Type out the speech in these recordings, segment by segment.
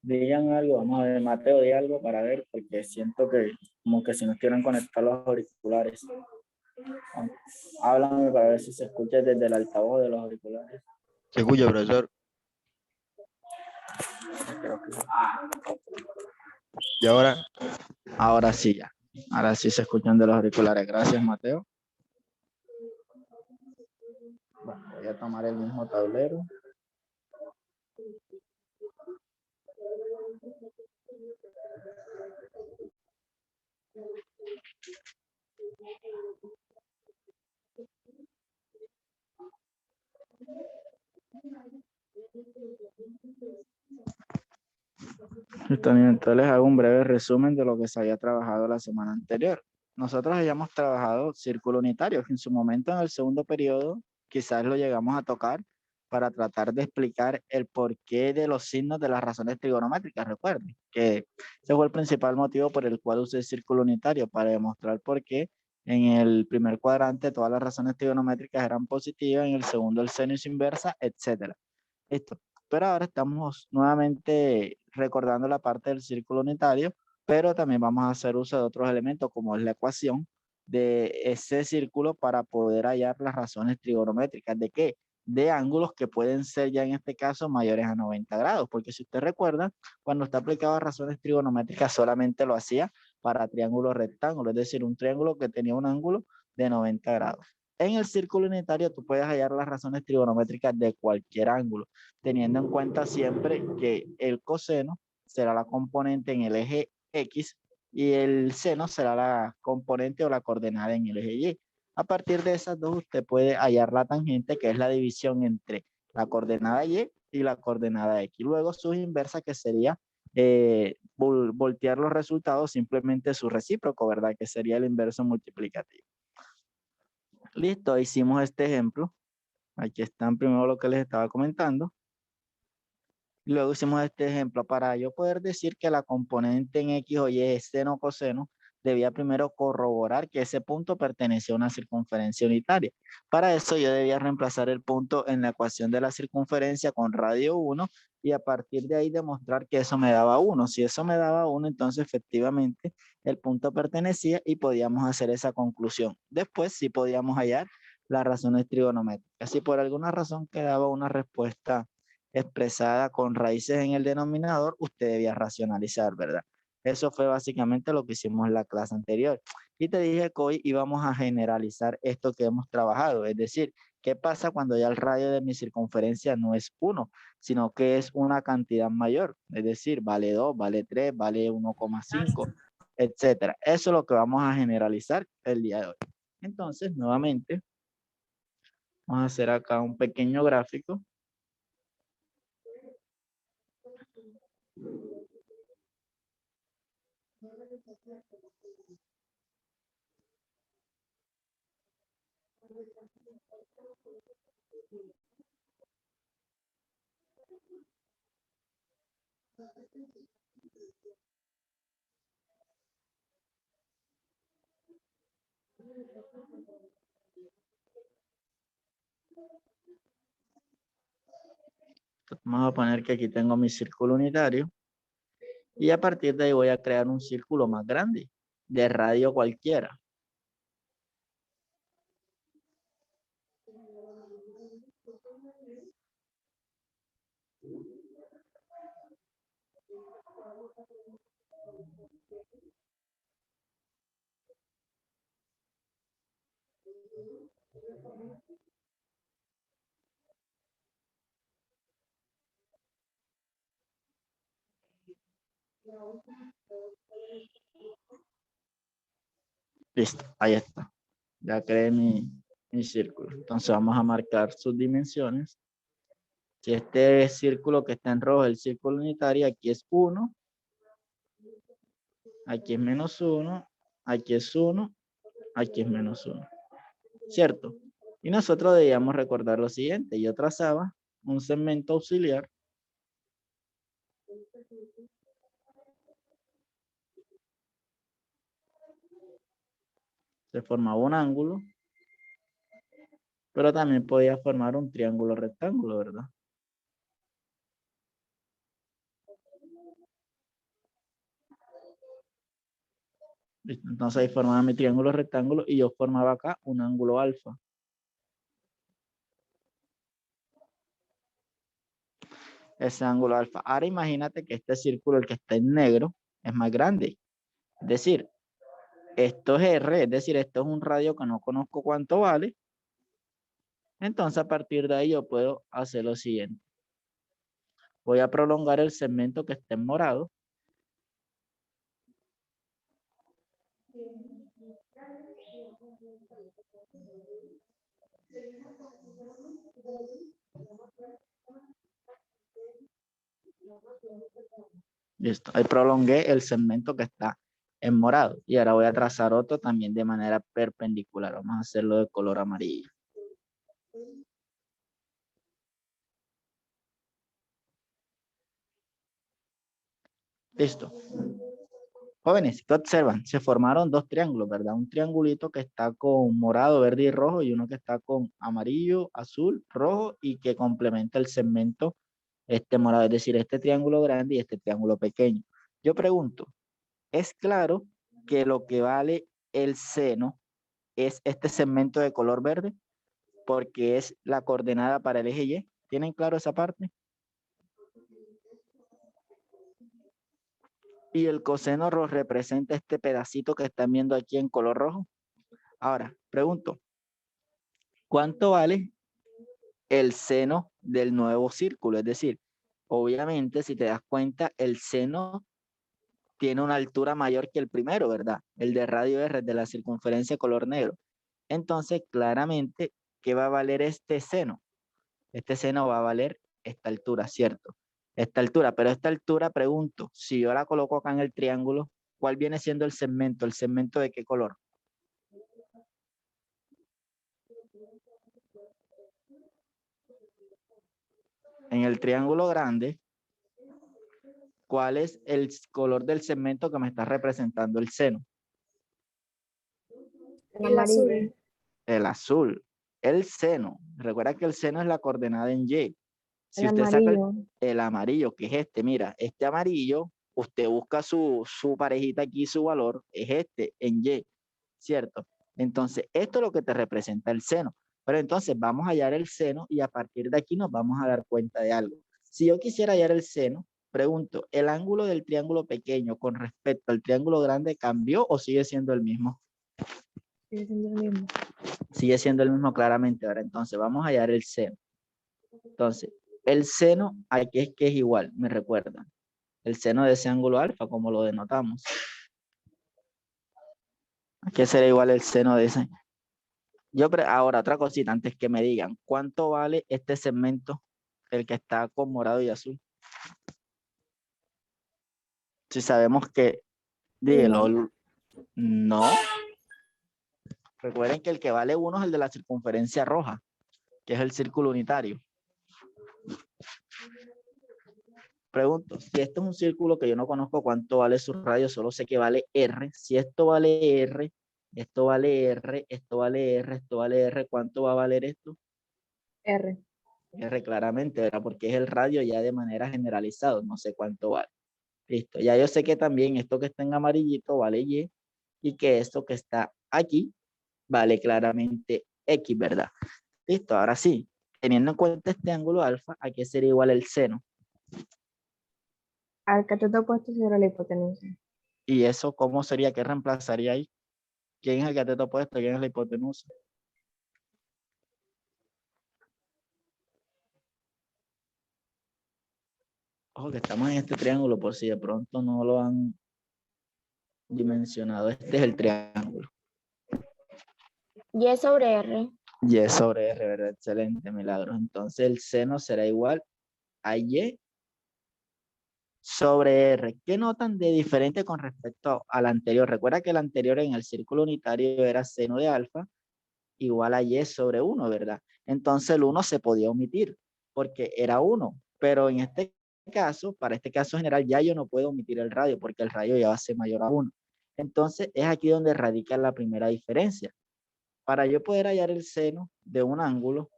Digan algo, vamos a ver, Mateo, di algo para ver, porque siento que como que si no estuvieran conectados los auriculares. Háblame para ver si se escucha desde el altavoz de los auriculares. Se escucha, profesor. Creo que sí. ¿Y ahora? Ahora sí ya. Ahora sí se escuchan de los auriculares. Gracias, Mateo. Bueno, voy a tomar el mismo tablero. Entonces les hago un breve resumen de lo que se había trabajado la semana anterior. Nosotros habíamos trabajado círculo unitario, que en su momento en el segundo periodo quizás lo llegamos a tocar para tratar de explicar el porqué de los signos de las razones trigonométricas. Recuerden que ese fue el principal motivo por el cual usé el círculo unitario, para demostrar por qué en el primer cuadrante todas las razones trigonométricas eran positivas, en el segundo el seno y su inversa, etcétera. Listo. Pero ahora estamos nuevamente recordando la parte del círculo unitario, pero también vamos a hacer uso de otros elementos como es la ecuación de ese círculo para poder hallar las razones trigonométricas. ¿De qué? De ángulos que pueden ser ya en este caso mayores a 90 grados, porque si usted recuerda, cuando está aplicado a razones trigonométricas solamente lo hacía para triángulos rectángulos, es decir, un triángulo que tenía un ángulo de 90 grados. En el círculo unitario tú puedes hallar las razones trigonométricas de cualquier ángulo, teniendo en cuenta siempre que el coseno será la componente en el eje X y el seno será la componente o la coordenada en el eje Y. A partir de esas dos usted puede hallar la tangente, que es la división entre la coordenada Y y la coordenada X. Luego sus inversas, que sería voltear los resultados simplemente su recíproco, ¿verdad? Que sería el inverso multiplicativo. Listo, hicimos este ejemplo. Aquí están primero lo que les estaba comentando. Luego hicimos este ejemplo. Para yo poder decir que la componente en X o Y es seno o coseno, debía primero corroborar que ese punto pertenecía a una circunferencia unitaria. Para eso yo debía reemplazar el punto en la ecuación de la circunferencia con radio 1 y a partir de ahí demostrar que eso me daba 1. Si eso me daba 1, entonces efectivamente el punto pertenecía y podíamos hacer esa conclusión. Después sí podíamos hallar las razones trigonométricas. Si por alguna razón quedaba una respuesta expresada con raíces en el denominador, usted debía racionalizar, ¿verdad? Eso fue básicamente lo que hicimos en la clase anterior. Y te dije que hoy íbamos a generalizar esto que hemos trabajado, es decir, ¿qué pasa cuando ya el radio de mi circunferencia no es 1, sino que es una cantidad mayor? Es decir, vale 2, vale 3, vale 1,5, etcétera. Eso es lo que vamos a generalizar el día de hoy. Entonces, nuevamente, vamos a hacer acá un pequeño gráfico. Vamos a poner que aquí tengo mi círculo unitario y a partir de ahí voy a crear un círculo más grande de radio cualquiera. Listo, ahí está. Ya creé mi mi círculo. Entonces vamos a marcar sus dimensiones. Si este círculo que está en rojo es el círculo unitario, aquí es 1, aquí es menos 1, aquí es 1, aquí es menos 1. ¿Cierto? Y nosotros debíamos recordar lo siguiente. Yo trazaba un segmento auxiliar se formaba un ángulo, pero también podía formar un triángulo rectángulo, ¿verdad? ¿Listo? Entonces ahí formaba mi triángulo rectángulo y yo formaba acá un ángulo alfa. Ese ángulo alfa. Ahora imagínate que este círculo, el que está en negro, es más grande. Es decir, esto es R, es decir, esto es un radio que no conozco cuánto vale. Entonces a partir de ahí yo puedo hacer lo siguiente. Voy a prolongar el segmento que está en morado. Listo, ahí prolongué el segmento que está en morado. Y ahora voy a trazar otro también de manera perpendicular. Vamos a hacerlo de color amarillo. Listo. Jóvenes, ¿qué observan? Se formaron dos triángulos, ¿verdad? Un triangulito que está con morado, verde y rojo y uno que está con amarillo, azul, rojo y que complementa el segmento este morado, es decir, este triángulo grande y este triángulo pequeño. Yo pregunto, ¿es claro que lo que vale el seno es este segmento de color verde? Porque es la coordenada para el eje Y. ¿Tienen claro esa parte? Y el coseno representa este pedacito que están viendo aquí en color rojo. Ahora, pregunto, ¿cuánto vale el seno del nuevo círculo? Es decir, obviamente, si te das cuenta, el seno tiene una altura mayor que el primero, ¿verdad? El de radio R, de la circunferencia color negro. Entonces, claramente, ¿qué va a valer este seno? Este seno va a valer esta altura, ¿cierto? Esta altura, pero esta altura, pregunto, si yo la coloco acá en el triángulo, ¿cuál viene siendo el segmento? ¿El segmento de qué color? En el triángulo grande, ¿cuál es el color del segmento que me está representando el seno? El azul. El azul. El seno. Recuerda que el seno es la coordenada en Y. Si El usted saca amarillo. el amarillo, que es este, mira, este amarillo, usted busca su parejita aquí, su valor, es este, en Y, ¿cierto? Entonces, esto es lo que te representa el seno. Pero entonces vamos a hallar el seno y a partir de aquí nos vamos a dar cuenta de algo. Si yo quisiera hallar el seno, pregunto, ¿el ángulo del triángulo pequeño con respecto al triángulo grande cambió o sigue siendo el mismo? Sigue siendo el mismo. Sigue siendo el mismo claramente. Ahora, entonces, vamos a hallar el seno. Entonces, el seno aquí es que es igual, me recuerdan. El seno de ese ángulo alfa, como lo denotamos. Aquí será igual el seno de ese. Ahora, otra cosita, antes que me digan, ¿cuánto vale este segmento, el que está con morado y azul? Si sabemos que, dígelo, no. Recuerden que el que vale 1 es el de la circunferencia roja, que es el círculo unitario. Pregunto, si esto es un círculo que yo no conozco cuánto vale su radio, solo sé que vale R. Si esto vale R, esto vale R, esto vale R, esto vale R, ¿cuánto va a valer esto? R. R claramente, ¿verdad? Porque es el radio ya de manera generalizada, no sé cuánto vale. Listo, ya yo sé que también esto que está en amarillito vale y que esto que está aquí vale claramente X, ¿verdad? Listo, ahora sí, teniendo en cuenta este ángulo alfa, aquí sería igual el seno. Al cateto opuesto sobre la hipotenusa. ¿Y eso cómo sería? ¿Qué reemplazaría ahí? ¿Quién es el cateto opuesto? ¿Quién es la hipotenusa? Ojo que estamos en este triángulo por si de pronto no lo han dimensionado. Este es el triángulo. Y sobre R. Y sobre R, ¿verdad? Excelente, Milagros. Entonces el seno será igual a Y sobre R. ¿Qué notan de diferente con respecto al anterior? Recuerda que el anterior en el círculo unitario era seno de alfa igual a Y sobre 1, ¿verdad? Entonces el 1 se podía omitir porque era 1, pero en este caso, para este caso general, ya yo no puedo omitir el radio porque el radio ya va a ser mayor a 1. Entonces es aquí donde radica la primera diferencia. Para yo poder hallar el seno de un ángulo,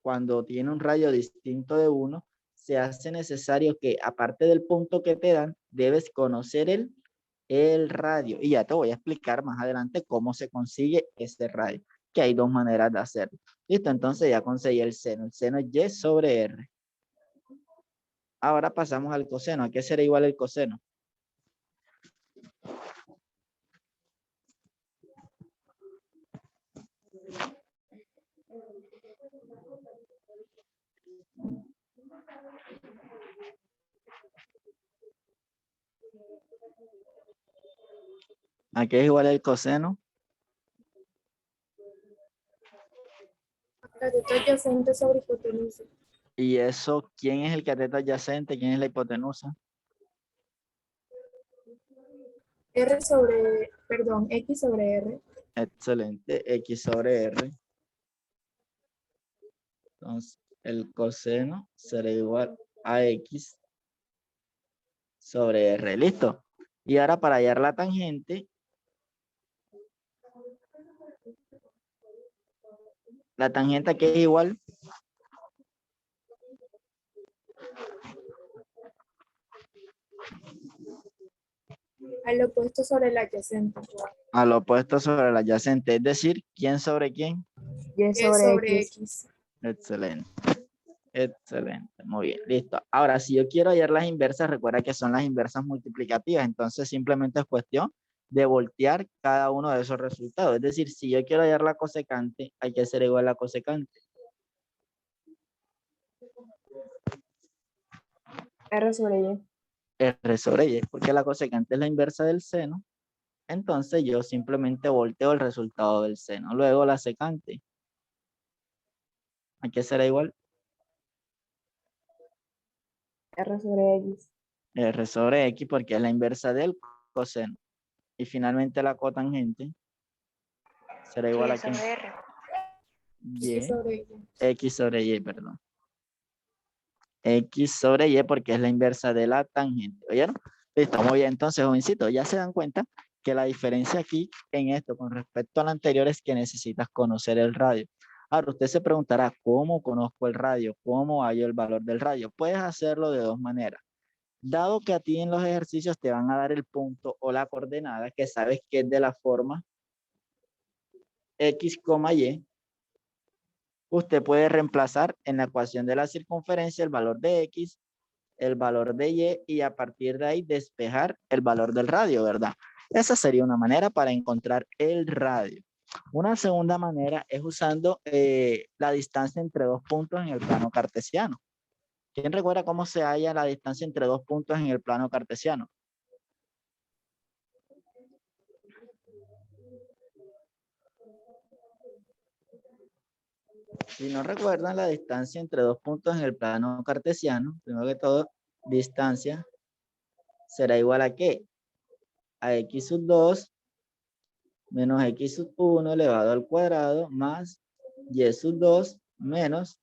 cuando tiene un radio distinto de 1, se hace necesario que, aparte del punto que te dan, debes conocer el radio. Y ya te voy a explicar más adelante cómo se consigue ese radio, que hay dos maneras de hacerlo. Listo, entonces ya conseguí el seno. El seno es Y sobre R. Ahora pasamos al coseno. ¿A qué será igual el coseno? ¿A qué es igual el coseno? Cateto adyacente sobre hipotenusa. Y eso, ¿quién es el cateto adyacente? ¿Quién es la hipotenusa? X sobre R. Excelente. X sobre R. Entonces, el coseno será igual a X sobre R. ¿Listo? Y ahora para hallar la tangente, la tangente aquí es igual Al opuesto sobre el adyacente. al opuesto sobre el adyacente. Es decir, ¿quién sobre quién? Y sobre X. Excelente. Excelente. Muy bien. Listo. Ahora, si yo quiero hallar las inversas, recuerda que son las inversas multiplicativas. Entonces, simplemente es cuestión de voltear cada uno de esos resultados. Es decir, si yo quiero hallar la cosecante, hay que hacer igual a la cosecante. R sobre Y. R sobre Y, porque la cosecante es la inversa del seno. Entonces, yo simplemente volteo el resultado del seno. Luego, la secante. ¿A qué será igual? R sobre X. R sobre X, porque es la inversa del coseno. Y finalmente la cotangente será igual a ¿qué? Y, X sobre Y. X sobre Y, perdón. X sobre Y porque es la inversa de la tangente. ¿Oyeron? Listo, muy bien. Entonces, jovencito, ya se dan cuenta que la diferencia aquí en esto con respecto al anterior es que necesitas conocer el radio. Ahora, usted se preguntará, ¿cómo conozco el radio? ¿Cómo hallo el valor del radio? Puedes hacerlo de dos maneras. Dado que a ti en los ejercicios te van a dar el punto o la coordenada que sabes que es de la forma X, Y, usted puede reemplazar en la ecuación de la circunferencia el valor de X, el valor de Y a partir de ahí despejar el valor del radio, ¿verdad? Esa sería una manera para encontrar el radio. Una segunda manera es usando la distancia entre dos puntos en el plano cartesiano. ¿Quién recuerda cómo se halla la distancia entre dos puntos en el plano cartesiano? Si no recuerdan la distancia entre dos puntos en el plano cartesiano, primero que todo, distancia será igual a ¿qué? A x sub 2 menos x sub 1 elevado al cuadrado más y sub 2 menos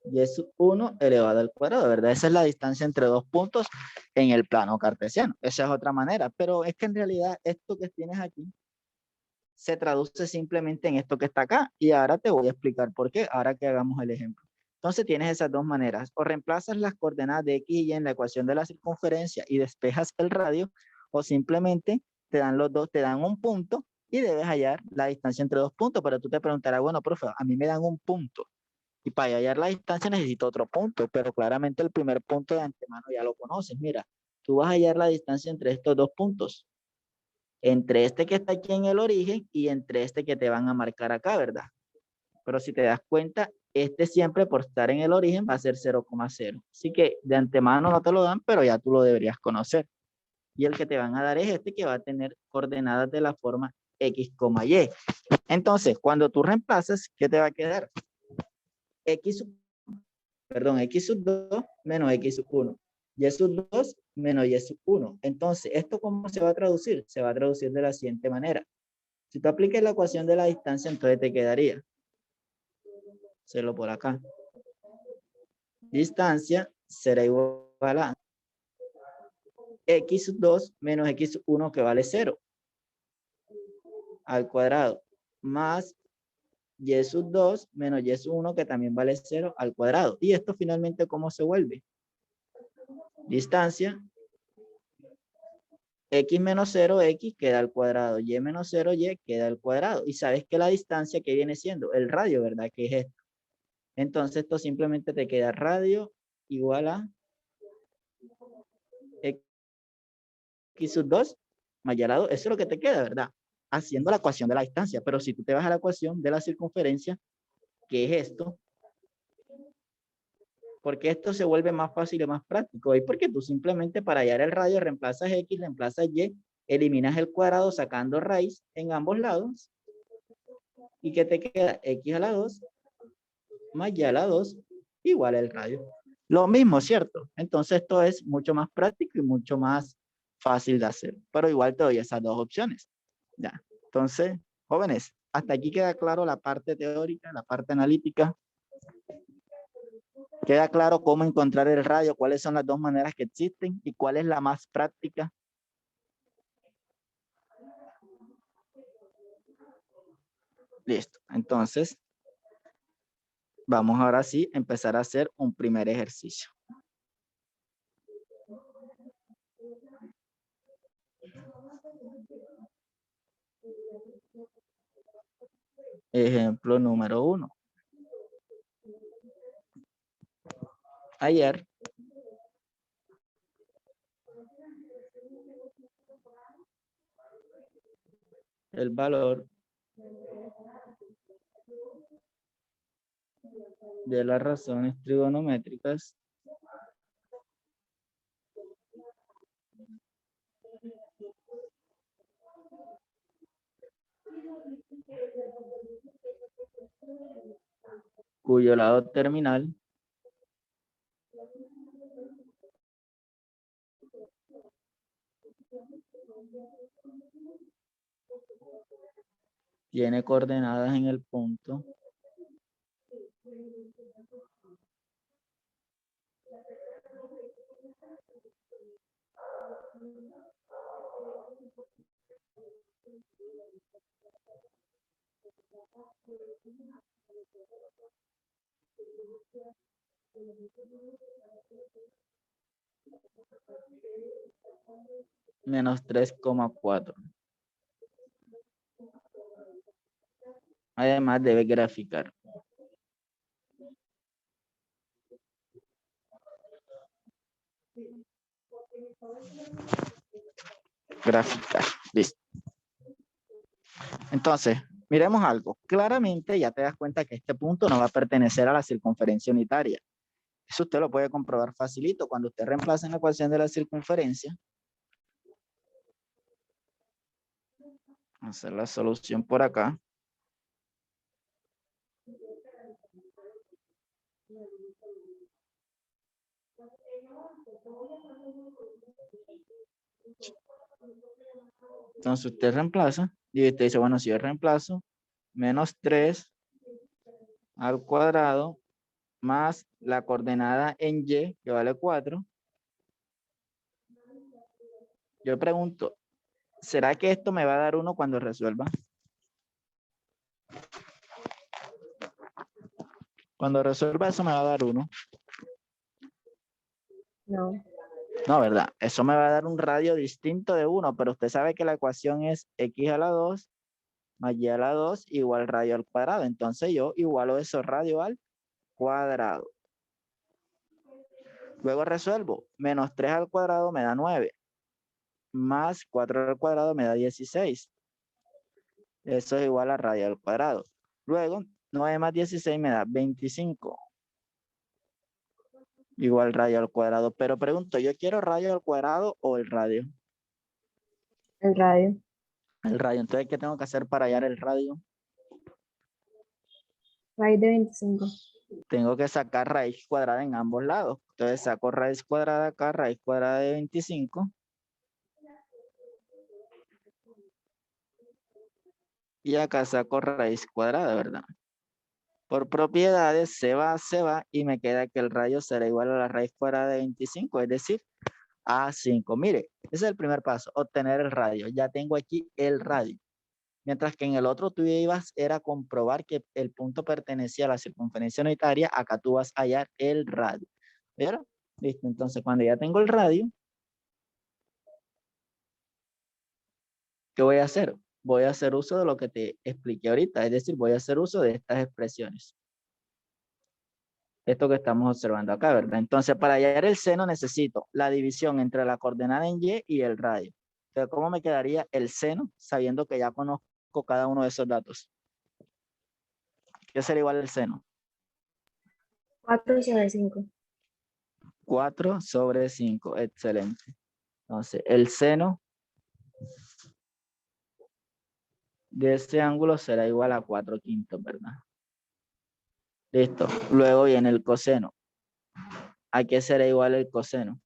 y sub 1 elevado al cuadrado, ¿verdad? Esa es la distancia entre dos puntos en el plano cartesiano. Esa es otra manera, pero es que en realidad esto que tienes aquí se traduce simplemente en esto que está acá. Y ahora te voy a explicar por qué, ahora que hagamos el ejemplo. Entonces tienes esas dos maneras. O reemplazas las coordenadas de X y Y en la ecuación de la circunferencia y despejas el radio, o simplemente te dan los dos, te dan un punto y debes hallar la distancia entre dos puntos. Pero tú te preguntarás, bueno, profe, a mí me dan un punto. Y para hallar la distancia necesito otro punto, pero claramente el primer punto de antemano ya lo conoces. Mira, tú vas a hallar la distancia entre estos dos puntos, entre este que está aquí en el origen y entre este que te van a marcar acá, ¿verdad? Pero si te das cuenta, este siempre por estar en el origen va a ser 0,0. Así que de antemano no te lo dan, pero ya tú lo deberías conocer. Y el que te van a dar es este que va a tener coordenadas de la forma X, Y. Entonces, cuando tú reemplazas, ¿qué te va a quedar? X sub 2 menos X sub 1. Y sub 2 menos Y sub 1. Entonces, ¿esto cómo se va a traducir? Se va a traducir de la siguiente manera. Si tú aplicas la ecuación de la distancia, entonces te quedaría. Hacerlo por acá. Distancia será igual a X sub 2 menos X sub 1 que vale 0 al cuadrado más Y sub 2 menos Y sub 1 que también vale 0 al cuadrado. Y esto finalmente, ¿cómo se vuelve? Distancia X menos 0, X queda al cuadrado. Y menos 0, Y queda al cuadrado. Y sabes que la distancia que viene siendo el radio, ¿verdad? Que es esto. Entonces esto simplemente te queda radio igual a X sub 2 más Y a la 2. Eso es lo que te queda, ¿verdad? Haciendo la ecuación de la distancia. Pero si tú te vas a la ecuación de la circunferencia, ¿qué es esto? Porque esto se vuelve más fácil y más práctico. Y porque tú simplemente para hallar el radio reemplazas X, reemplazas Y, eliminas el cuadrado sacando raíz en ambos lados. ¿Y qué te queda? X a la 2 más Y a la 2 igual al radio. Lo mismo, ¿cierto? Entonces esto es mucho más práctico y mucho más fácil de hacer. Pero igual te doy esas dos opciones. Ya. Entonces, jóvenes, hasta aquí queda claro la parte teórica, la parte analítica. Queda claro cómo encontrar el radio, cuáles son las dos maneras que existen y cuál es la más práctica. Listo. Entonces, vamos ahora sí a empezar a hacer un primer ejercicio. Ejemplo número 1. Ayer el valor de las razones trigonométricas cuyo lado terminal tiene coordenadas en el punto menos 3,4. Además debe graficar. Graficar. Listo. Entonces, miremos algo. Claramente ya te das cuenta que este punto no va a pertenecer a la circunferencia unitaria. Eso usted lo puede comprobar facilito. Cuando usted reemplaza en la ecuación de la circunferencia, hacer la solución por acá. Entonces usted reemplaza y usted dice, bueno, si yo reemplazo, menos 3 al cuadrado más la coordenada en Y, que vale 4. Yo pregunto, ¿será que esto me va a dar 1 cuando resuelva? Cuando resuelva eso me va a dar 1. No. No, ¿verdad? Eso me va a dar un radio distinto de 1, pero usted sabe que la ecuación es X a la 2 más Y a la 2 igual radio al cuadrado. Entonces yo igualo eso radio al cuadrado. Luego resuelvo. Menos 3 al cuadrado me da 9. Más 4 al cuadrado me da 16. Eso es igual a radio al cuadrado. Luego, 9 más 16 me da 25. Igual radio al cuadrado. Pero pregunto, ¿yo quiero radio al cuadrado o el radio? El radio. El radio. Entonces, ¿qué tengo que hacer para hallar el radio? Raíz de 25. Tengo que sacar raíz cuadrada en ambos lados. Entonces saco raíz cuadrada acá, raíz cuadrada de 25. Y acá saco raíz cuadrada, ¿verdad? Por propiedades se va y me queda que el radio será igual a la raíz cuadrada de 25, es decir, a 5. Mire, ese es el primer paso, obtener el radio. Ya tengo aquí el radio. Mientras que en el otro tú ibas era comprobar que el punto pertenecía a la circunferencia unitaria, acá tú vas a hallar el radio. ¿Vieron? Listo, entonces cuando ya tengo el radio, ¿qué voy a hacer? Voy a hacer uso de lo que te expliqué ahorita, es decir, voy a hacer uso de estas expresiones. Esto que estamos observando acá, ¿verdad? Entonces, para hallar el seno necesito la división entre la coordenada en Y y el radio. Entonces, ¿cómo me quedaría el seno sabiendo que ya conozco cada uno de esos datos? ¿Qué sería igual el seno? 4 sobre 5. 4 sobre 5, excelente. Entonces, el seno de ese ángulo será igual a 4/5, ¿verdad? Listo. Luego viene el coseno. ¿A qué será igual el coseno?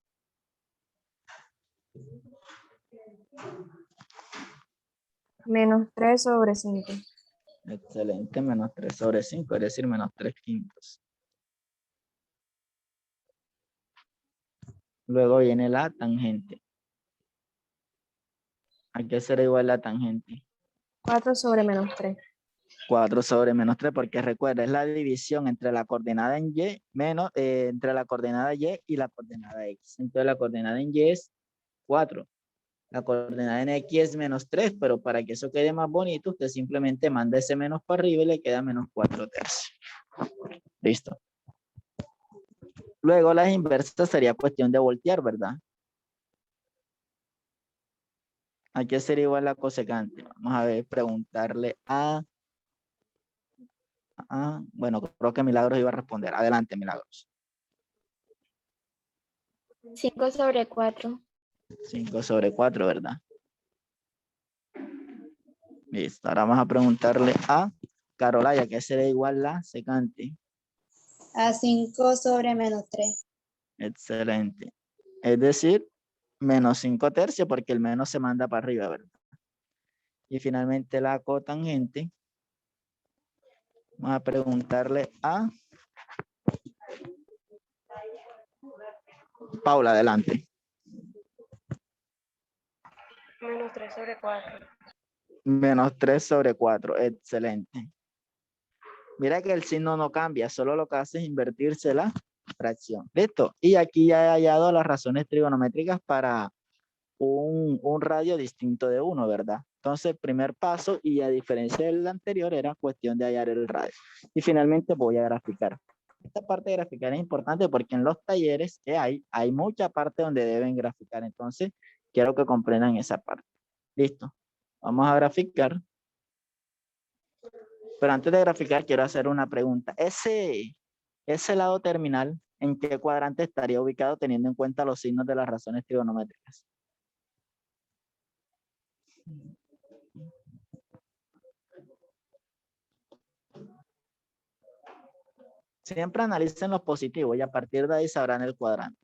Menos 3 sobre 5. Excelente, menos 3 sobre 5, es decir, menos 3/5. Luego viene la tangente. ¿A qué será igual la tangente? 4 sobre menos 3. 4 sobre menos 3, porque recuerda, es la división entre la coordenada en Y menos, entre la coordenada Y y la coordenada X. Entonces la coordenada en Y es 4. La coordenada en X es menos 3, pero para que eso quede más bonito, usted simplemente manda ese menos para arriba y le queda menos 4/3. Listo. Luego las inversas sería cuestión de voltear, ¿verdad? ¿A qué sería igual la cosecante? Vamos a ver, preguntarle a... bueno, creo que Milagros iba a responder. Adelante, Milagros. 5 sobre 4. 5 sobre 4, ¿verdad? Listo. Ahora vamos a preguntarle a Carolaya, ¿qué sería igual la secante? A 5 sobre menos 3. Excelente. Es decir, menos 5/3 porque el menos se manda para arriba, ¿verdad? Y finalmente la cotangente. Vamos a preguntarle a Paula, adelante. Menos 3 sobre 4. Menos 3 sobre 4, excelente. Mira que el signo no cambia, solo lo que hace es invertirse la fracción. Listo. Y aquí ya he hallado las razones trigonométricas para un radio distinto de 1, ¿verdad? Entonces, el primer paso, y a diferencia del anterior, era cuestión de hallar el radio. Y finalmente voy a graficar. Esta parte de graficar es importante porque en los talleres que hay mucha parte donde deben graficar. Entonces, quiero que comprendan esa parte. Listo. Vamos a graficar. Pero antes de graficar, quiero hacer una pregunta. Ese lado terminal, ¿en qué cuadrante estaría ubicado teniendo en cuenta los signos de las razones trigonométricas? Siempre analicen los positivos y a partir de ahí sabrán el cuadrante.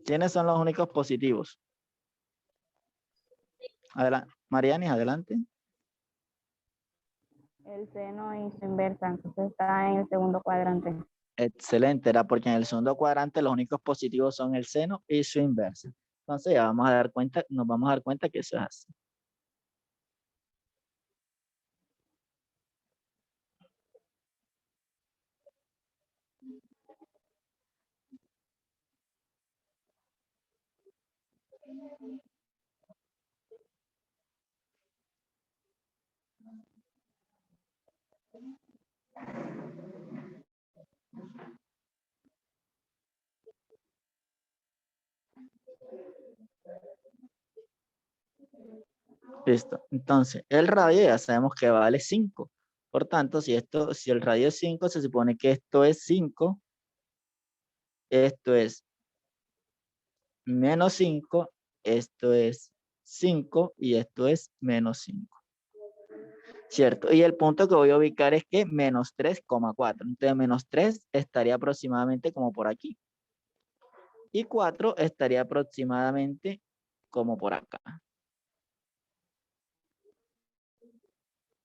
¿Quiénes son los únicos positivos? Adelante. Marianis, adelante. El seno y su inversa, entonces está en el segundo cuadrante. Excelente, era porque en el segundo cuadrante los únicos positivos son el seno y su inversa. Entonces ya vamos a dar cuenta, nos vamos a dar cuenta que eso es así. Listo. Entonces, el radio ya sabemos que vale 5. Por tanto, si el radio es 5, se supone que esto es 5. Esto es menos 5. Esto es 5 y esto es menos 5. ¿Cierto? Y el punto que voy a ubicar es que menos 3,4. Entonces, menos 3 estaría aproximadamente como por aquí. Y 4 estaría aproximadamente como por acá.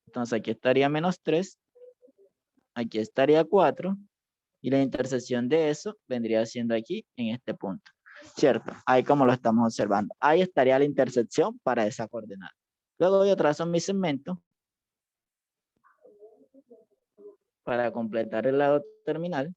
Entonces, aquí estaría menos 3. Aquí estaría 4. Y la intersección de eso vendría siendo aquí en este punto. ¿Cierto? Ahí como lo estamos observando. Ahí estaría la intersección para esa coordenada. Luego yo trazo mi segmento para completar el lado terminal.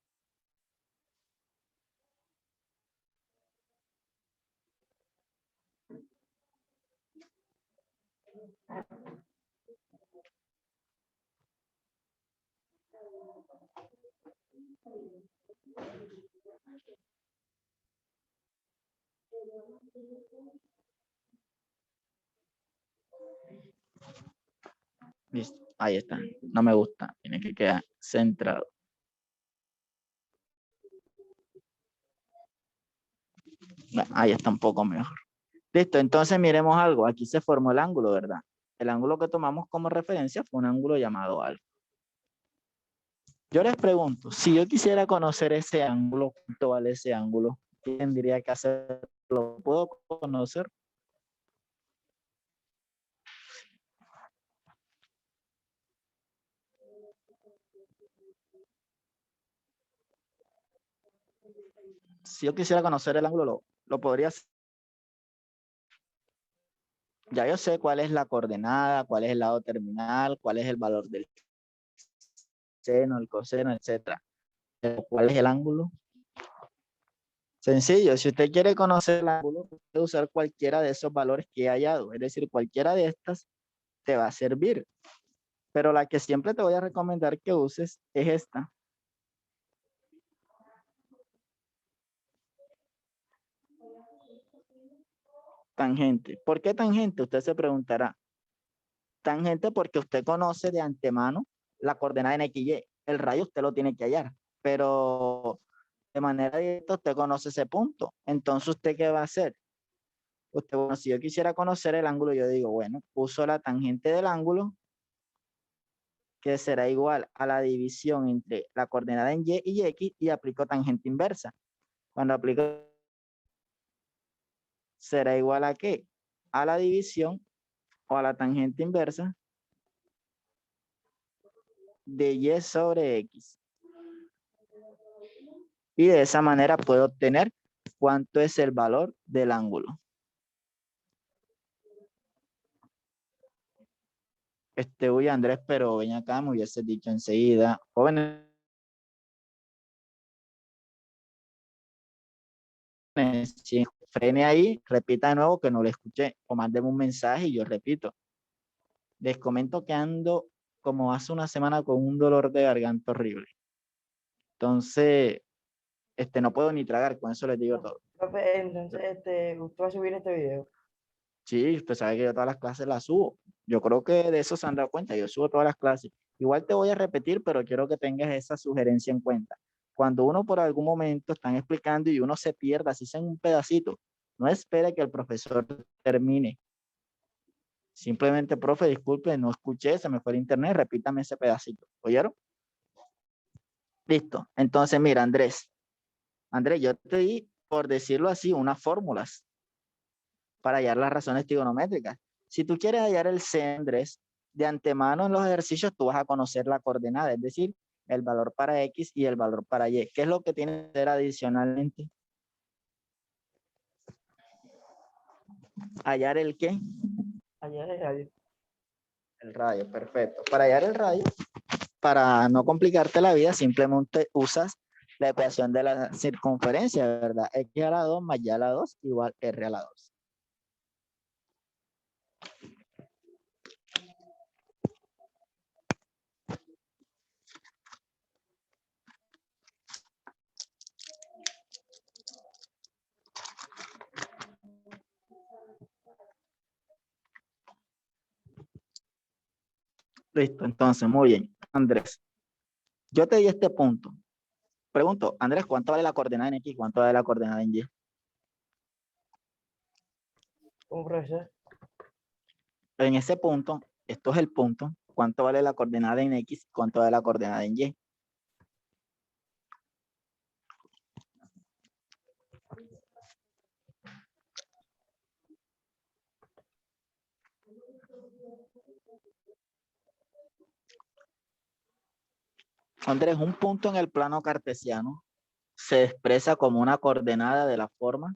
Listo, ahí está. No me gusta, tiene que quedar centrado. Bueno, ahí está un poco mejor. Listo, entonces miremos algo. Aquí se formó el ángulo, ¿verdad? El ángulo que tomamos como referencia fue un ángulo llamado alfa. Yo les pregunto, si yo quisiera conocer ese ángulo, ¿cuánto vale ese ángulo? ¿Qué tendría que hacer? ¿Lo puedo conocer? Si yo quisiera conocer el ángulo, lo podría hacer. Ya yo sé cuál es la coordenada, cuál es el lado terminal, cuál es el valor del seno, el coseno, etcétera. Pero ¿cuál es el ángulo? Sencillo, si usted quiere conocer el ángulo, puede usar cualquiera de esos valores que he hallado, es decir, cualquiera de estas te va a servir. Pero la que siempre te voy a recomendar que uses es esta. Tangente. ¿Por qué tangente? Usted se preguntará. Tangente porque usted conoce de antemano la coordenada en X, Y. El radio usted lo tiene que hallar, pero de manera directa usted conoce ese punto. Entonces, ¿usted qué va a hacer? Usted, bueno, si yo quisiera conocer el ángulo, yo digo, bueno, uso la tangente del ángulo, que será igual a la división entre la coordenada en Y y X, y aplico tangente inversa. Cuando aplico, será igual a ¿qué? A la división o a la tangente inversa de Y sobre X. Y de esa manera puedo obtener cuánto es el valor del ángulo. Uy, Andrés, pero ven acá, me hubiese dicho enseguida. Jóvenes, si frene ahí, repita de nuevo que no lo escuché, o mándeme un mensaje y yo repito. Les comento que ando como hace una semana con un dolor de garganta horrible. Entonces, no puedo ni tragar, con eso les digo todo. Profe, entonces, ¿usted va a subir este video? Sí, usted sabe que yo todas las clases las subo. Yo creo que de eso se han dado cuenta, yo subo todas las clases. Igual te voy a repetir, pero quiero que tengas esa sugerencia en cuenta. Cuando uno por algún momento están explicando y uno se pierda, así sea en un pedacito, no espere que el profesor termine. Simplemente, profe, disculpe, no escuché, se me fue el internet, repítame ese pedacito. ¿Oyeron? Listo. Entonces, mira, Andrés, yo te di, por decirlo así, unas fórmulas para hallar las razones trigonométricas. Si tú quieres hallar el C, Andrés, de antemano en los ejercicios tú vas a conocer la coordenada, es decir, el valor para X y el valor para Y. ¿Qué es lo que tienes que hacer adicionalmente? ¿Hallar el qué? Allá en el radio. El radio, perfecto. Para hallar el radio, para no complicarte la vida, simplemente usas la ecuación de la circunferencia, ¿verdad? X a la 2 más Y a la 2 igual R a la 2. Listo, entonces, muy bien. Andrés, yo te di este punto. Pregunto, Andrés, ¿cuánto vale la coordenada en X? ¿Cuánto vale la coordenada en Y? ¿Un profesor? En ese punto, esto es el punto, ¿cuánto vale la coordenada en X? ¿Cuánto vale la coordenada en Y? Andrés, un punto en el plano cartesiano se expresa como una coordenada de la forma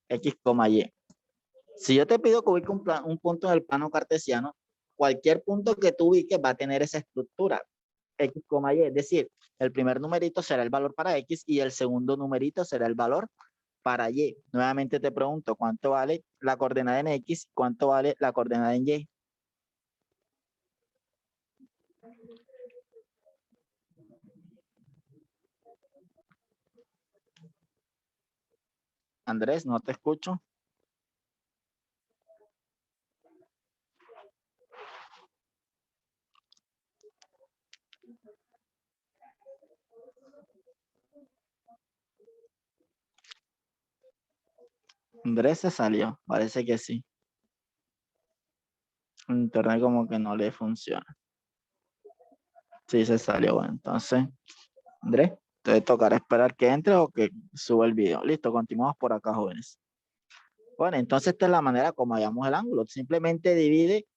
X, Y. Si yo te pido que ubique un punto en el plano cartesiano, cualquier punto que tú ubiques va a tener esa estructura, X, Y. Es decir, el primer numerito será el valor para X y el segundo numerito será el valor para Y. Nuevamente te pregunto, ¿cuánto vale la coordenada en X? ¿Cuánto vale la coordenada en Y? Andrés, no te escucho. Andrés se salió, parece que sí. Internet como que no le funciona. Sí, se salió. Bueno, entonces, Andrés, te tocará esperar que entre o que suba el video. Listo, continuamos por acá, jóvenes. Bueno, entonces esta es la manera como hallamos el ángulo. Simplemente divide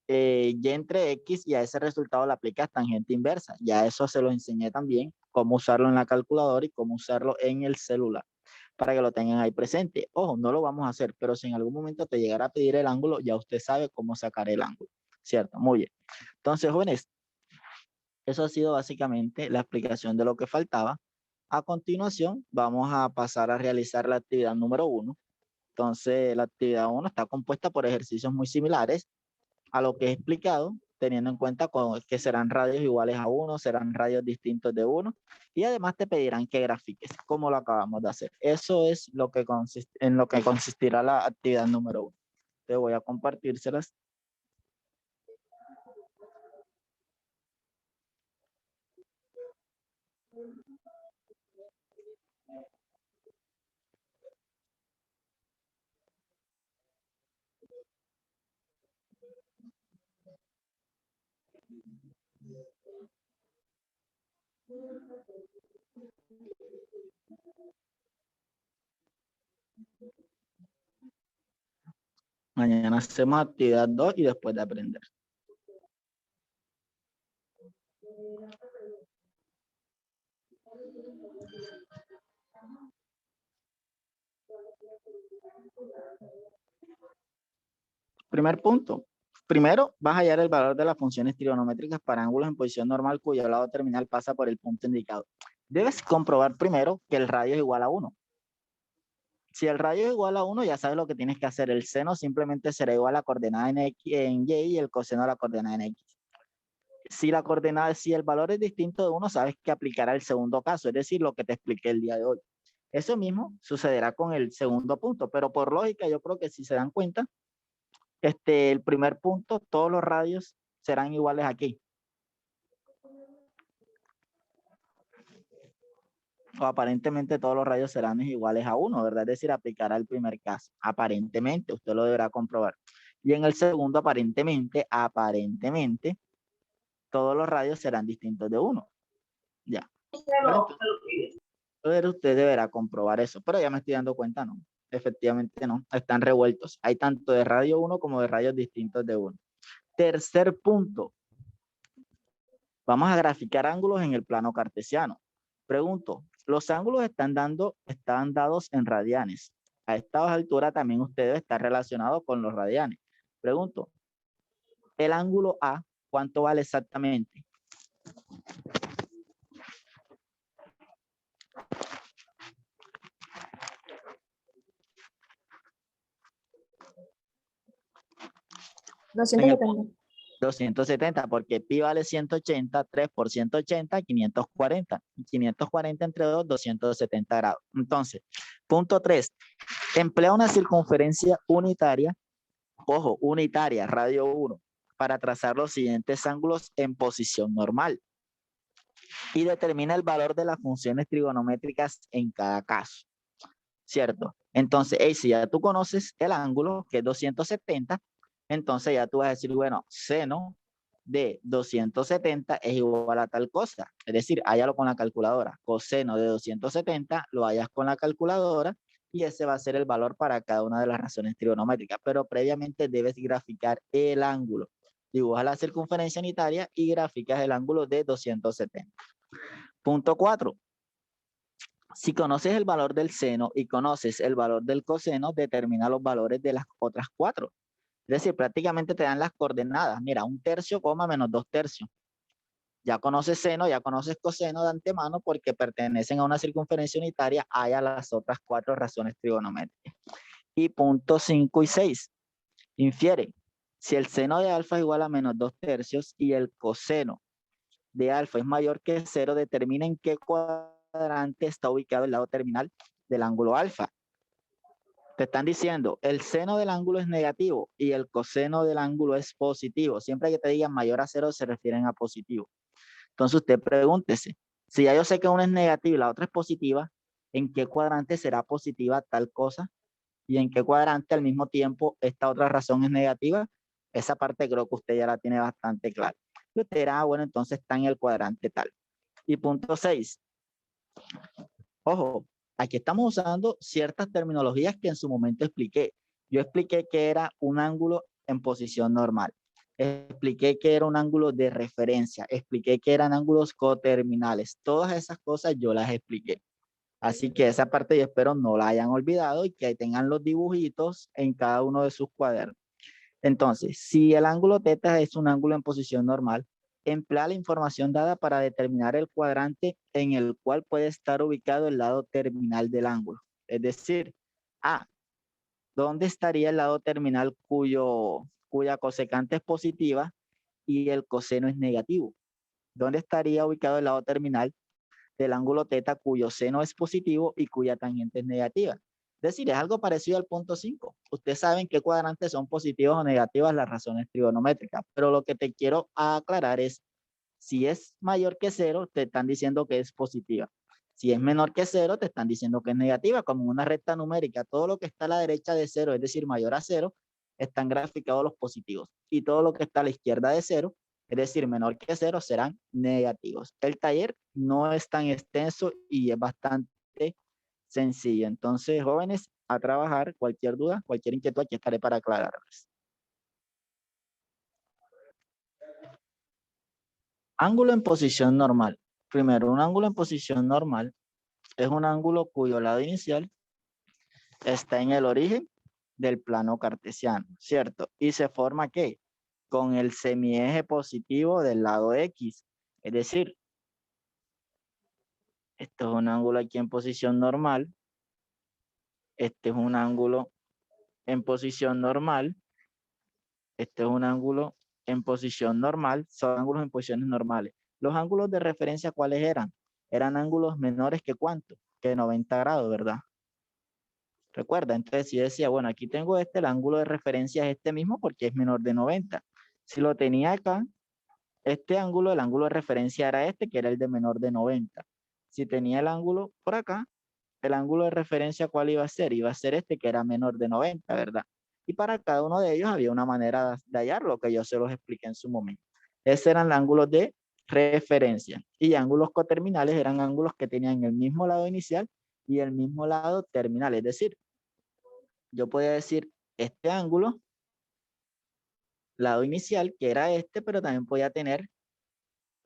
y entre X y a ese resultado le aplicas tangente inversa. Ya eso se lo enseñé también, cómo usarlo en la calculadora y cómo usarlo en el celular, para que lo tengan ahí presente. Ojo, no lo vamos a hacer, pero si en algún momento te llegara a pedir el ángulo, ya usted sabe cómo sacar el ángulo, ¿cierto? Muy bien. Entonces, jóvenes, eso ha sido básicamente la explicación de lo que faltaba. A continuación, vamos a pasar a realizar la actividad número 1. Entonces, la actividad 1 está compuesta por ejercicios muy similares a lo que he explicado, teniendo en cuenta que serán radios iguales a 1, serán radios distintos de 1, y además te pedirán que grafiques, como lo acabamos de hacer. Eso es lo que en lo que consistirá la actividad número 1. Te voy a compartírselas. Mañana hacemos actividad 2 y después de aprender. Primer punto. Primero, vas a hallar el valor de las funciones trigonométricas para ángulos en posición normal cuyo lado terminal pasa por el punto indicado. Debes comprobar primero que el radio es igual a 1. Si el radio es igual a 1, ya sabes lo que tienes que hacer. El seno simplemente será igual a la coordenada en Y y el coseno a la coordenada en X. Si el valor es distinto de 1, sabes que aplicará el segundo caso, es decir, lo que te expliqué el día de hoy. Eso mismo sucederá con el segundo punto, pero por lógica yo creo que si se dan cuenta, el primer punto, todos los radios serán iguales aquí. O aparentemente todos los radios serán iguales a 1, ¿verdad? Es decir, aplicará el primer caso. Aparentemente, usted lo deberá comprobar. Y en el segundo, aparentemente, todos los radios serán distintos de 1. Ya. Pero usted deberá comprobar eso. Pero ya me estoy dando cuenta, no. Efectivamente no. Están revueltos. Hay tanto de radio 1 como de radios distintos de 1. Tercer punto. Vamos a graficar ángulos en el plano cartesiano. Pregunto, los ángulos están dados en radianes. A esta altura también usted debe estar relacionado con los radianes. Pregunto, el ángulo A, ¿cuánto vale exactamente? ¿270? 270, porque pi vale 180, 3 por 180, 540. 540 entre 2, 270 grados. Entonces, punto 3, emplea una circunferencia unitaria, ojo, unitaria, radio 1, para trazar los siguientes ángulos en posición normal. Y determina el valor de las funciones trigonométricas en cada caso. ¿Cierto? Entonces, si ya tú conoces el ángulo, que es 270, Entonces ya tú vas a decir, bueno, seno de 270 es igual a tal cosa. Es decir, hállalo con la calculadora. Coseno de 270 lo hallas con la calculadora y ese va a ser el valor para cada una de las razones trigonométricas. Pero previamente debes graficar el ángulo. Dibujas la circunferencia unitaria y graficas el ángulo de 270. Punto 4. Si conoces el valor del seno y conoces el valor del coseno, determina los valores de las otras 4. Es decir, prácticamente te dan las coordenadas. Mira, 1/3, menos 2/3. Ya conoces seno, ya conoces coseno de antemano porque pertenecen a una circunferencia unitaria, hay a las otras 4 razones trigonométricas. Y punto 5 y 6. Infiere. Si el seno de alfa es igual a menos 2/3 y el coseno de alfa es mayor que 0, determina en qué cuadrante está ubicado el lado terminal del ángulo alfa. Te están diciendo, el seno del ángulo es negativo y el coseno del ángulo es positivo. Siempre que te digan mayor a 0 se refieren a positivo. Entonces usted pregúntese, si ya yo sé que una es negativa y la otra es positiva, ¿en qué cuadrante será positiva tal cosa? ¿Y en qué cuadrante al mismo tiempo esta otra razón es negativa? Esa parte creo que usted ya la tiene bastante clara. Y usted dirá, bueno, entonces está en el cuadrante tal. Y punto 6. Ojo, aquí estamos usando ciertas terminologías que en su momento expliqué. Yo expliqué que era un ángulo en posición normal. Expliqué que era un ángulo de referencia. Expliqué que eran ángulos coterminales. Todas esas cosas yo las expliqué. Así que esa parte yo espero no la hayan olvidado y que tengan los dibujitos en cada uno de sus cuadernos. Entonces, si el ángulo θ es un ángulo en posición normal, emplea la información dada para determinar el cuadrante en el cual puede estar ubicado el lado terminal del ángulo. Es decir, A, ¿dónde estaría el lado terminal cuya cosecante es positiva y el coseno es negativo? ¿Dónde estaría ubicado el lado terminal del ángulo θ cuyo seno es positivo y cuya tangente es negativa? Es decir, es algo parecido al punto 5. Ustedes saben qué cuadrantes son positivos o negativas las razones trigonométricas, pero lo que te quiero aclarar es, si es mayor que 0, te están diciendo que es positiva. Si es menor que 0, te están diciendo que es negativa, como una recta numérica. Todo lo que está a la derecha de 0, es decir, mayor a 0, están graficados los positivos. Y todo lo que está a la izquierda de 0, es decir, menor que 0, serán negativos. El taller no es tan extenso y es bastante sencillo. Entonces, jóvenes, a trabajar. Cualquier duda, cualquier inquietud, aquí estaré para aclararles. Ángulo en posición normal. Primero, un ángulo en posición normal es un ángulo cuyo lado inicial está en el origen del plano cartesiano, ¿cierto? Y se forma, ¿qué? Con el semieje positivo del lado X. Es decir, esto es un ángulo aquí en posición normal. Este es un ángulo en posición normal. Este es un ángulo en posición normal. Son ángulos en posiciones normales. Los ángulos de referencia, ¿cuáles eran? Eran ángulos menores que ¿cuánto? Que 90 grados, ¿verdad? Recuerda, entonces si yo decía, bueno, aquí tengo el ángulo de referencia es este mismo porque es menor de 90. Si lo tenía acá, este ángulo, el ángulo de referencia era este, que era el de menor de 90. Si tenía el ángulo por acá, el ángulo de referencia, ¿cuál iba a ser? Iba a ser este, que era menor de 90, ¿verdad? Y para cada uno de ellos había una manera de hallarlo, que yo se los expliqué en su momento. Esos eran los ángulos de referencia. Y ángulos coterminales eran ángulos que tenían el mismo lado inicial y el mismo lado terminal. Es decir, yo podía decir este ángulo, lado inicial, que era este, pero también podía tener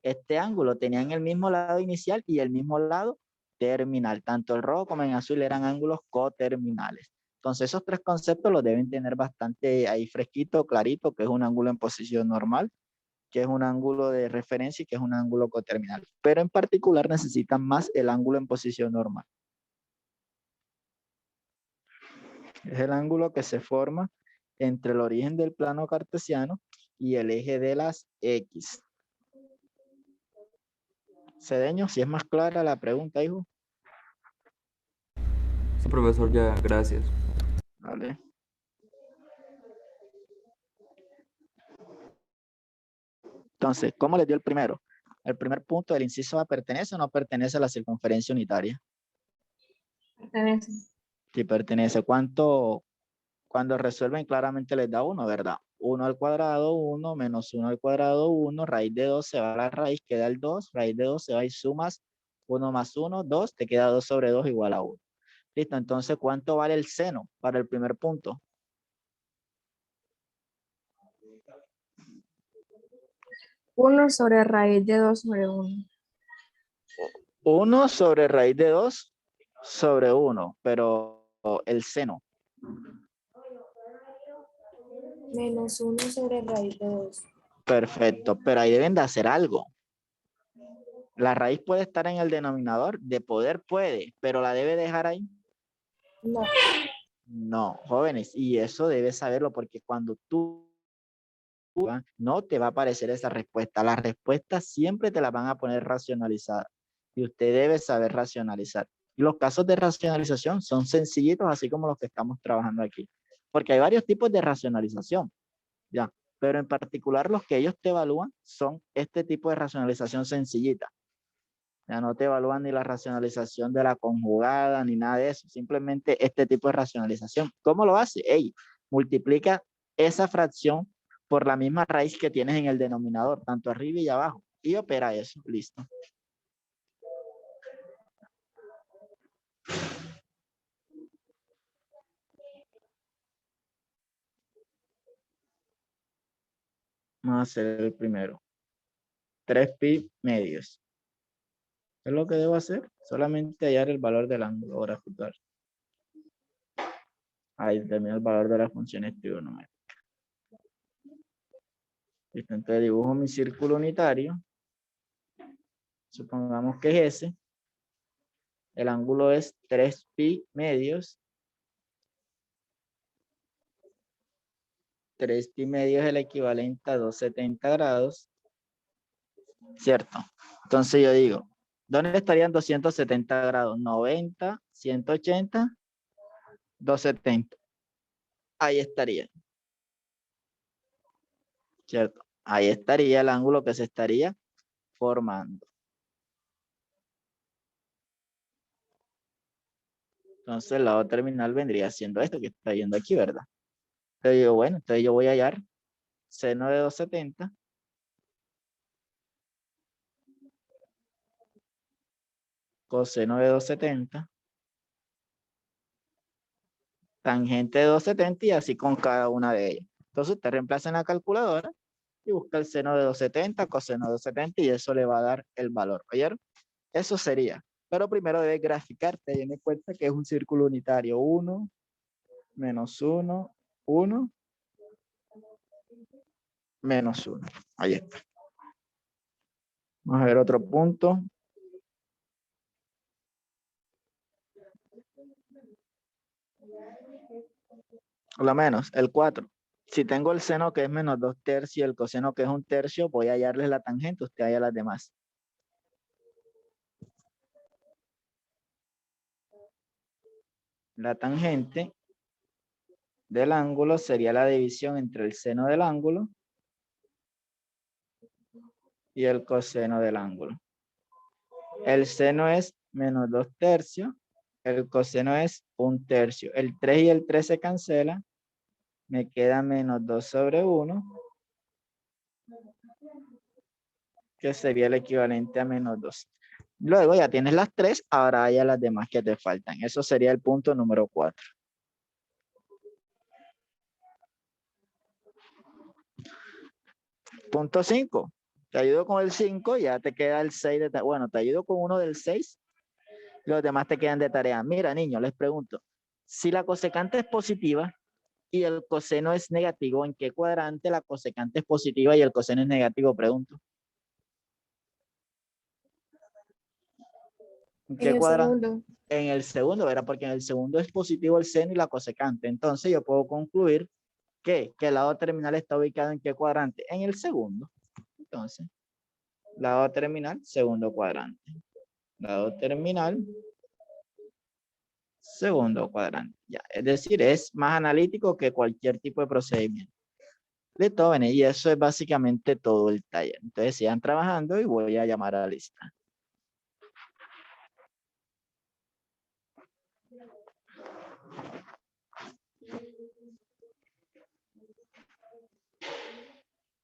este ángulo. Tenían el mismo lado inicial y el mismo lado terminal. Tanto el rojo como en azul eran ángulos coterminales. Entonces esos tres conceptos los deben tener bastante ahí fresquito, clarito, que es un ángulo en posición normal, que es un ángulo de referencia y que es un ángulo coterminal. Pero en particular necesitan más el ángulo en posición normal. Es el ángulo que se forma entre el origen del plano cartesiano y el eje de las X. Cedeño, si es más clara la pregunta, hijo. Sí, profesor, ya, gracias. Vale. Entonces, ¿cómo les dio el primero? El primer punto del inciso A, ¿pertenece o no pertenece a la circunferencia unitaria? Pertenece. Si pertenece, ¿cuánto? Cuando resuelven claramente les da 1, ¿verdad? 1 al cuadrado, 1, menos 1 al cuadrado, 1, raíz de 2 se va a la raíz, queda el 2, raíz de 2 se va y sumas 1 más 1, 2, te queda 2 sobre 2 igual a 1. Listo, entonces, ¿cuánto vale el seno para el primer punto? 1 sobre raíz de 2 sobre 1. 1 sobre raíz de 2 sobre 1, pero el seno. Menos 1 sobre raíz de 2. Perfecto, pero ahí deben de hacer algo. La raíz puede estar en el denominador, de poder puede, pero la debe dejar ahí. No. No, jóvenes, y eso debes saberlo porque cuando tú no te va a aparecer esa respuesta. Las respuestas siempre te las van a poner racionalizadas y usted debe saber racionalizar. Y los casos de racionalización son sencillitos, así como los que estamos trabajando aquí, porque hay varios tipos de racionalización, ya, pero en particular los que ellos te evalúan son este tipo de racionalización sencillita. Ya no te evalúan ni la racionalización de la conjugada ni nada de eso, simplemente este tipo de racionalización. ¿Cómo lo hace? Multiplica esa fracción por la misma raíz que tienes en el denominador, tanto arriba y abajo, y opera eso, listo. Vamos a hacer el primero. 3pi medios. ¿Qué es lo que debo hacer? Solamente hallar el valor del ángulo grafical. Ahí determina el valor de las funciones trigonométricas. Listo, entonces dibujo mi círculo unitario. Supongamos que es ese. El ángulo es 3pi medios. 3pi medios es el equivalente a 270 grados. ¿Cierto? Entonces yo digo, ¿dónde estarían 270 grados? 90, 180, 270. Ahí estaría. ¿Cierto? Ahí estaría el ángulo que se estaría formando. Entonces el lado terminal vendría siendo esto que está viendo aquí, ¿verdad? Entonces digo, bueno, entonces yo voy a hallar seno de 270. Coseno de 270. Tangente de 270 y así con cada una de ellas. Entonces usted reemplaza en la calculadora y busca el seno de 270, coseno de 270 y eso le va a dar el valor. ¿Oyeron? Eso sería. Pero primero debes graficar, teniendo en cuenta que es un círculo unitario. 1, menos 1, 1, menos 1. Ahí está. Vamos a ver otro punto. Lo menos, el 4. Si tengo el seno que es menos 2 tercios y el coseno que es 1 tercio, voy a hallarles la tangente, usted halla las demás. La tangente del ángulo sería la división entre el seno del ángulo y el coseno del ángulo. El seno es menos 2 tercios, el coseno es 1 tercio. El 3 y el 3 se cancelan, me queda menos 2 sobre 1, que sería el equivalente a menos 2. Luego ya tienes las 3, ahora hay las demás que te faltan. Eso sería el punto número 4. Punto 5. Te ayudo con el 5, ya te queda el 6. Bueno, te ayudo con uno del 6. Los demás te quedan de tarea. Mira, niños, les pregunto. Si la cosecante es positiva y el coseno es negativo, ¿en qué cuadrante la cosecante es positiva y el coseno es negativo? Pregunto. ¿En qué cuadrante? Segundo. En el segundo, ¿verdad? Porque en el segundo es positivo el seno y la cosecante. Entonces yo puedo concluir que el lado terminal está ubicado en qué cuadrante? En el segundo. Entonces, lado terminal, segundo cuadrante. Lado terminal, segundo cuadrante. Ya, es decir, es más analítico que cualquier tipo de procedimiento. Listo, y eso es básicamente todo el taller. Entonces sigan trabajando y voy a llamar a la lista.